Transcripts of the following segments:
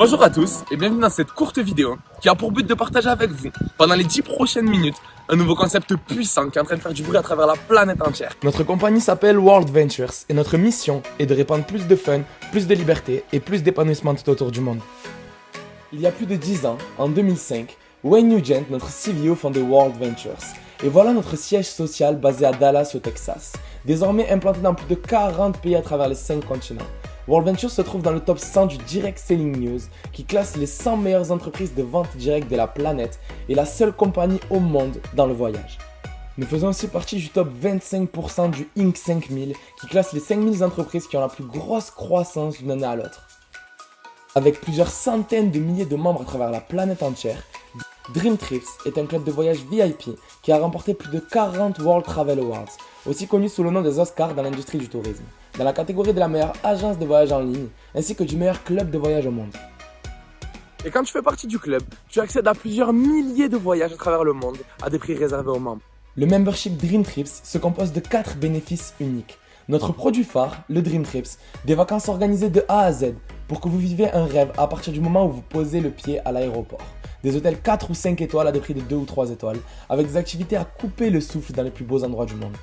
Bonjour à tous et bienvenue dans cette courte vidéo qui a pour but de partager avec vous, pendant les 10 prochaines minutes, un nouveau concept puissant qui est en train de faire du bruit à travers la planète entière. Notre compagnie s'appelle World Ventures et notre mission est de répandre plus de fun, plus de liberté et plus d'épanouissement tout autour du monde. Il y a plus de 10 ans, en 2005, Wayne Nugent, notre CVO, fondait World Ventures. Et voilà notre siège social basé à Dallas au Texas, désormais implanté dans plus de 40 pays à travers les 5 continents. World Ventures se trouve dans le top 100 du Direct Selling News qui classe les 100 meilleures entreprises de vente directe de la planète et la seule compagnie au monde dans le voyage. Nous faisons aussi partie du top 25% du Inc 5000 qui classe les 5000 entreprises qui ont la plus grosse croissance d'une année à l'autre. Avec plusieurs centaines de milliers de membres à travers la planète entière, Dream Trips est un club de voyage VIP qui a remporté plus de 40 World Travel Awards, aussi connu sous le nom des Oscars dans l'industrie du tourisme, dans la catégorie de la meilleure agence de voyage en ligne, ainsi que du meilleur club de voyage au monde. Et quand tu fais partie du club, tu accèdes à plusieurs milliers de voyages à travers le monde à des prix réservés aux membres. Le membership Dream Trips se compose de 4 bénéfices uniques. Notre produit phare, le Dream Trips, des vacances organisées de A à Z pour que vous viviez un rêve à partir du moment où vous posez le pied à l'aéroport. Des hôtels 4 ou 5 étoiles à des prix de 2 ou 3 étoiles, avec des activités à couper le souffle dans les plus beaux endroits du monde.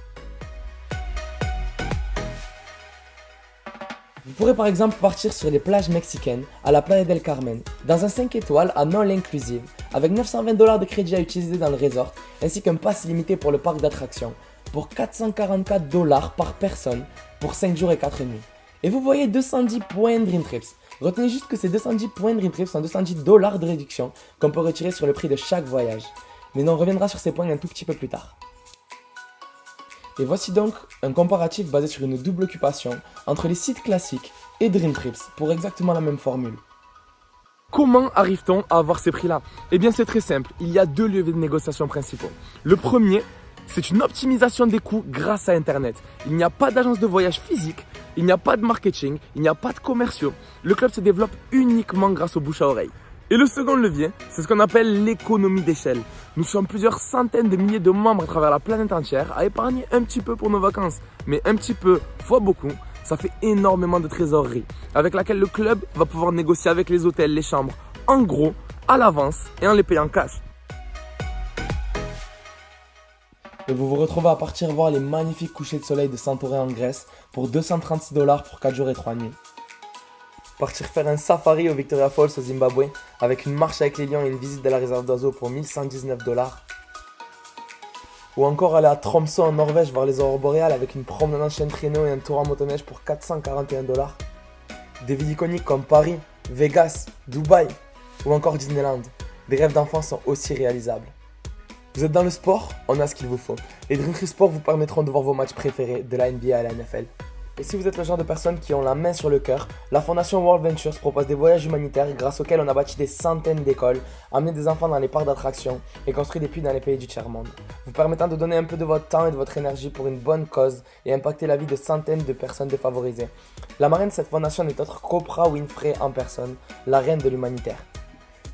Vous pourrez par exemple partir sur les plages mexicaines à la Playa del Carmen, dans un 5 étoiles à non inclusive, avec 920$ de crédit à utiliser dans le resort, ainsi qu'un pass limité pour le parc d'attractions, pour 444$ par personne, pour 5 jours et 4 nuits. Et vous voyez 210 points Dream Trips. Retenez juste que ces 210 points Dream Trips sont 210$ de réduction qu'on peut retirer sur le prix de chaque voyage. Mais on reviendra sur ces points un tout petit peu plus tard. Et voici donc un comparatif basé sur une double occupation entre les sites classiques et Dream Trips pour exactement la même formule. Comment arrive-t-on à avoir ces prix-là? Eh bien c'est très simple, il y a 2 leviers de négociation principaux. Le premier, c'est une optimisation des coûts grâce à Internet. Il n'y a pas d'agence de voyage physique, il n'y a pas de marketing, il n'y a pas de commerciaux. Le club se développe uniquement grâce au bouche à oreille. Et le second levier, c'est ce qu'on appelle l'économie d'échelle. Nous sommes plusieurs centaines de milliers de membres à travers la planète entière à épargner un petit peu pour nos vacances. Mais un petit peu fois beaucoup, ça fait énormément de trésorerie avec laquelle le club va pouvoir négocier avec les hôtels, les chambres, en gros, à l'avance et en les payant cash. Et vous vous retrouvez à partir voir les magnifiques couchers de soleil de Santorin en Grèce pour 236$ pour 4 jours et 3 nuits. Partir faire un safari au Victoria Falls au Zimbabwe avec une marche avec les lions et une visite de la réserve d'oiseaux pour 1119$. Ou encore aller à Tromsø en Norvège voir les aurores boréales avec une promenade en chien de traîneau et un tour en motoneige pour 441$. Des villes iconiques comme Paris, Vegas, Dubaï ou encore Disneyland. Des rêves d'enfants sont aussi réalisables. Vous êtes dans le sport? On a ce qu'il vous faut. Les Dream Trips Sport vous permettront de voir vos matchs préférés de la NBA à la NFL. Et si vous êtes le genre de personnes qui ont la main sur le cœur, la fondation World Ventures propose des voyages humanitaires grâce auxquels on a bâti des centaines d'écoles, amené des enfants dans les parcs d'attractions et construit des puits dans les pays du tiers-monde, vous permettant de donner un peu de votre temps et de votre énergie pour une bonne cause et impacter la vie de centaines de personnes défavorisées. La marraine de cette fondation n'est autre qu'Oprah Winfrey en personne, la reine de l'humanitaire.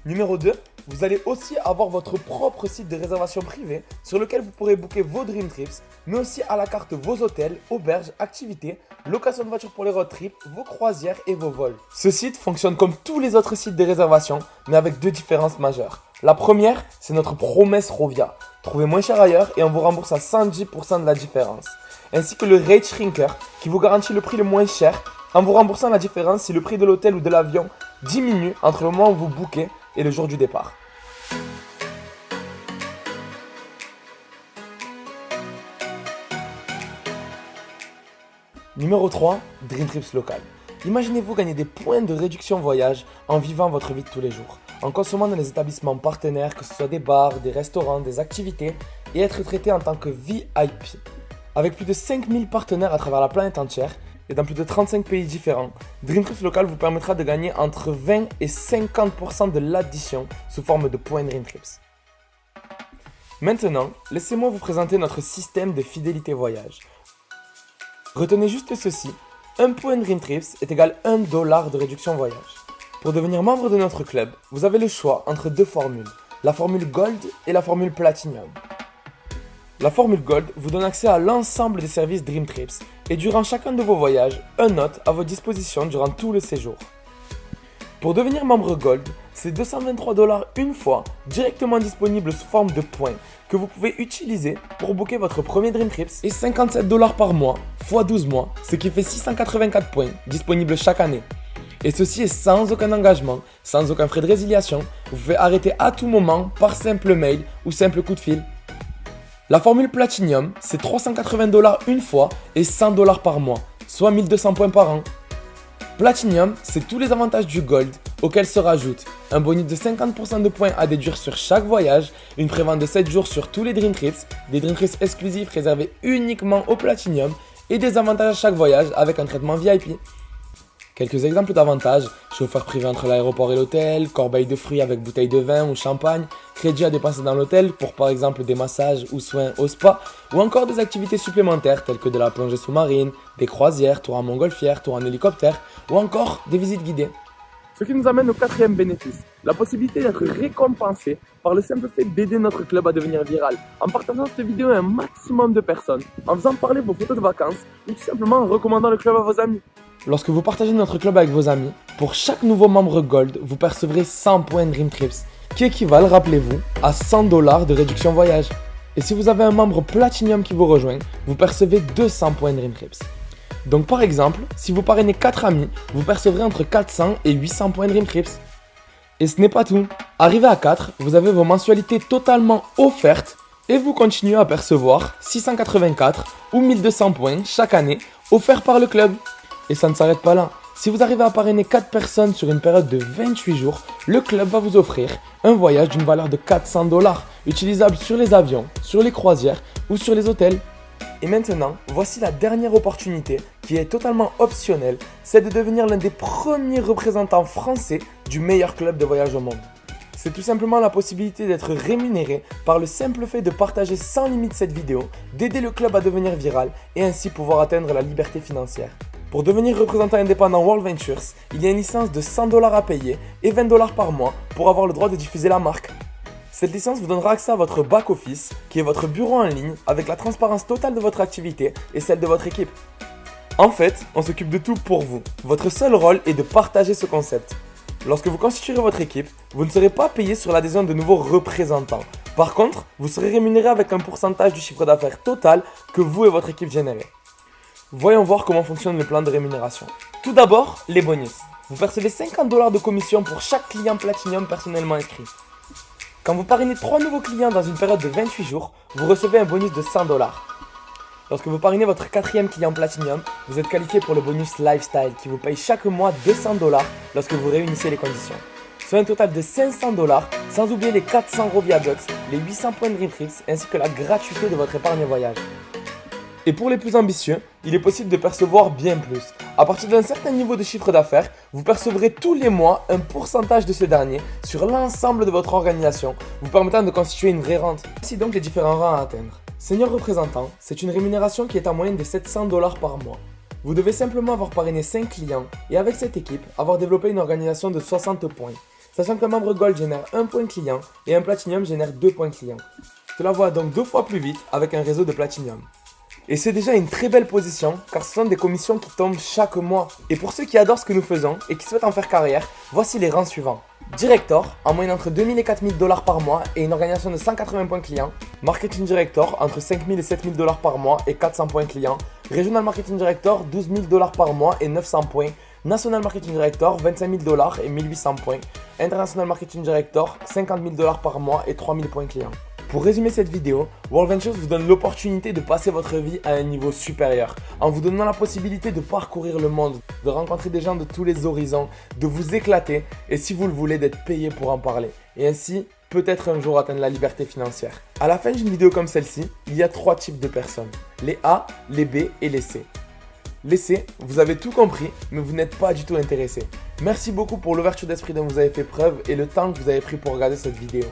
Numéro 2, vous allez aussi avoir votre propre site de réservation privée sur lequel vous pourrez booker vos Dream Trips, mais aussi à la carte vos hôtels, auberges, activités, location de voitures pour les road trips, vos croisières et vos vols. Ce site fonctionne comme tous les autres sites de réservation, mais avec 2 différences majeures. La première, c'est notre promesse Rovia. Trouvez moins cher ailleurs et on vous rembourse à 110% de la différence. Ainsi que le Rate Shrinker qui vous garantit le prix le moins cher en vous remboursant la différence si le prix de l'hôtel ou de l'avion diminue entre le moment où vous bookez et le jour du départ. Numéro 3, Dream Trips Local. Imaginez-vous gagner des points de réduction voyage en vivant votre vie de tous les jours, en consommant dans les établissements partenaires, que ce soit des bars, des restaurants, des activités, et être traité en tant que VIP. Avec plus de 5000 partenaires à travers la planète entière, et dans plus de 35 pays différents, Dream Trips Local vous permettra de gagner entre 20 et 50% de l'addition sous forme de points Dream Trips. Maintenant, laissez-moi vous présenter notre système de fidélité voyage. Retenez juste ceci, un point Dream Trips est égal à $1 de réduction voyage. Pour devenir membre de notre club, vous avez le choix entre 2 formules, la formule Gold et la formule Platinum. La formule Gold vous donne accès à l'ensemble des services Dream Trips et durant chacun de vos voyages, un hôte à votre disposition durant tout le séjour. Pour devenir membre Gold, c'est 223 $ une fois, directement disponible sous forme de points, que vous pouvez utiliser pour booker votre premier Dream Trips, et 57 $ par mois, x 12 mois, ce qui fait 684 points, disponibles chaque année. Et ceci est sans aucun engagement, sans aucun frais de résiliation, vous pouvez arrêter à tout moment par simple mail ou simple coup de fil. La formule Platinum, c'est 380 $ une fois et 100 $ par mois, soit 1200 points par an. Platinum, c'est tous les avantages du Gold, auxquels se rajoute un bonus de 50% de points à déduire sur chaque voyage, une prévente de 7 jours sur tous les Dream Trips, des Dream Trips exclusifs réservés uniquement au Platinum et des avantages à chaque voyage avec un traitement VIP. Quelques exemples d'avantages: chauffeur privé entre l'aéroport et l'hôtel, corbeille de fruits avec bouteille de vin ou champagne, crédit à dépenser dans l'hôtel pour par exemple des massages ou soins au spa, ou encore des activités supplémentaires telles que de la plongée sous-marine, des croisières, tours en montgolfière, tours en hélicoptère ou encore des visites guidées. Ce qui nous amène au quatrième bénéfice, la possibilité d'être récompensé par le simple fait d'aider notre club à devenir viral, en partageant cette vidéo à un maximum de personnes, en faisant parler vos photos de vacances ou tout simplement en recommandant le club à vos amis. Lorsque vous partagez notre club avec vos amis, pour chaque nouveau membre Gold, vous percevrez 100 points Dream Trips, qui équivalent, rappelez-vous, à 100 $ de réduction voyage. Et si vous avez un membre Platinum qui vous rejoint, vous percevez 200 points Dream Trips. Donc par exemple, si vous parrainez 4 amis, vous percevrez entre 400 et 800 points Dream Trips. Et ce n'est pas tout. Arrivé à 4, vous avez vos mensualités totalement offertes et vous continuez à percevoir 684 ou 1200 points chaque année offerts par le club. Et ça ne s'arrête pas là. Si vous arrivez à parrainer 4 personnes sur une période de 28 jours, le club va vous offrir un voyage d'une valeur de 400 $, utilisable sur les avions, sur les croisières ou sur les hôtels. Et maintenant, voici la dernière opportunité qui est totalement optionnelle, c'est de devenir l'un des premiers représentants français du meilleur club de voyage au monde. C'est tout simplement la possibilité d'être rémunéré par le simple fait de partager sans limite cette vidéo, d'aider le club à devenir viral et ainsi pouvoir atteindre la liberté financière. Pour devenir représentant indépendant World Ventures, il y a une licence de 100 $ à payer et 20 $ par mois pour avoir le droit de diffuser la marque. Cette licence vous donnera accès à votre back-office, qui est votre bureau en ligne, avec la transparence totale de votre activité et celle de votre équipe. En fait, on s'occupe de tout pour vous. Votre seul rôle est de partager ce concept. Lorsque vous constituerez votre équipe, vous ne serez pas payé sur l'adhésion de nouveaux représentants. Par contre, vous serez rémunéré avec un pourcentage du chiffre d'affaires total que vous et votre équipe générez. Voyons voir comment fonctionne le plan de rémunération. Tout d'abord, les bonus. Vous percevez 50 $ de commission pour chaque client Platinum personnellement inscrit. Quand vous parrainez 3 nouveaux clients dans une période de 28 jours, vous recevez un bonus de 100 $. Lorsque vous parrainez votre 4e client Platinum, vous êtes qualifié pour le bonus Lifestyle qui vous paye chaque mois 200 $ lorsque vous réunissez les conditions. Soit un total de 500 $, sans oublier les 400 Rovia Bucks, les 800 points de Dream Trips ainsi que la gratuité de votre épargne voyage. Et pour les plus ambitieux, il est possible de percevoir bien plus. À partir d'un certain niveau de chiffre d'affaires, vous percevrez tous les mois un pourcentage de ce dernier sur l'ensemble de votre organisation, vous permettant de constituer une vraie rente. Voici donc les différents rangs à atteindre. Senior représentant, c'est une rémunération qui est en moyenne de 700 $ par mois. Vous devez simplement avoir parrainé 5 clients et avec cette équipe, avoir développé une organisation de 60 points. Sachant qu'un membre Gold génère 1 point client et un Platinum génère 2 points clients. Cela va donc 2 fois plus vite avec un réseau de Platinum. Et c'est déjà une très belle position car ce sont des commissions qui tombent chaque mois. Et pour ceux qui adorent ce que nous faisons et qui souhaitent en faire carrière, voici les rangs suivants. Director, en moyenne entre 2000 et 4000 $ par mois et une organisation de 180 points clients. Marketing Director, entre 5000 et 7000 $ par mois et 400 points clients. Regional Marketing Director, 12 000 $ par mois et 900 points. National Marketing Director, 25 000 $ et 1800 points. International Marketing Director, 50 000 $ par mois et 3000 points clients. Pour résumer cette vidéo, World Ventures vous donne l'opportunité de passer votre vie à un niveau supérieur, en vous donnant la possibilité de parcourir le monde, de rencontrer des gens de tous les horizons, de vous éclater et si vous le voulez d'être payé pour en parler. Et ainsi, peut-être un jour atteindre la liberté financière. À la fin d'une vidéo comme celle-ci, il y a 3 types de personnes, les A, les B et les C. Les C, vous avez tout compris, mais vous n'êtes pas du tout intéressé. Merci beaucoup pour l'ouverture d'esprit dont vous avez fait preuve et le temps que vous avez pris pour regarder cette vidéo.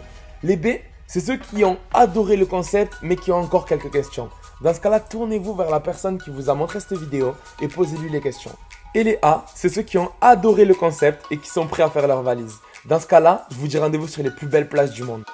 Les B, c'est ceux qui ont adoré le concept mais qui ont encore quelques questions. Dans ce cas-là, tournez-vous vers la personne qui vous a montré cette vidéo et posez-lui les questions. Et les A, c'est ceux qui ont adoré le concept et qui sont prêts à faire leur valise. Dans ce cas-là, je vous dis rendez-vous sur les plus belles plages du monde.